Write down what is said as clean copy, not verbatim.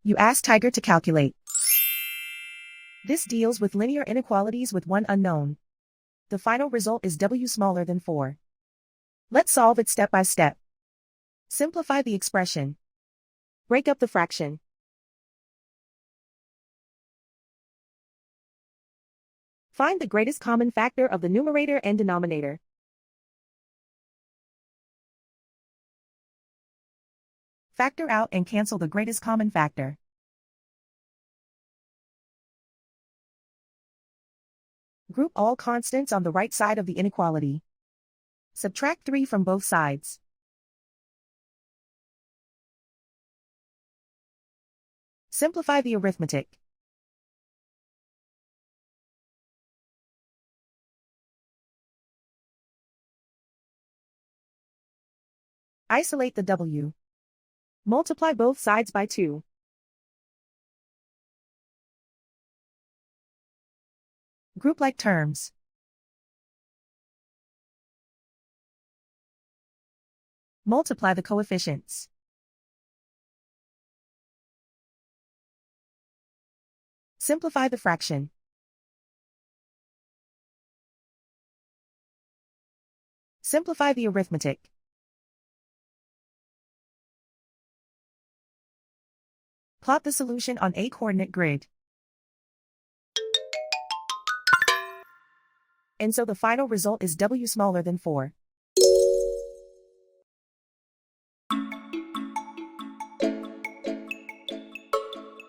You ask Tiger to calculate. This deals with linear inequalities with one unknown. The final result is w smaller than 4. Let's solve it step by step. Simplify the expression. Break up the fraction. Find the greatest common factor of the numerator and denominator. Factor out and cancel the greatest common factor. Group all constants on the right side of the inequality. Subtract 3 from both sides. Simplify the arithmetic. Isolate the w. Multiply both sides by 2. Group like terms. Multiply the coefficients. Simplify the fraction. Simplify the arithmetic. Plot the solution on a coordinate grid. And so the final result is w smaller than 4.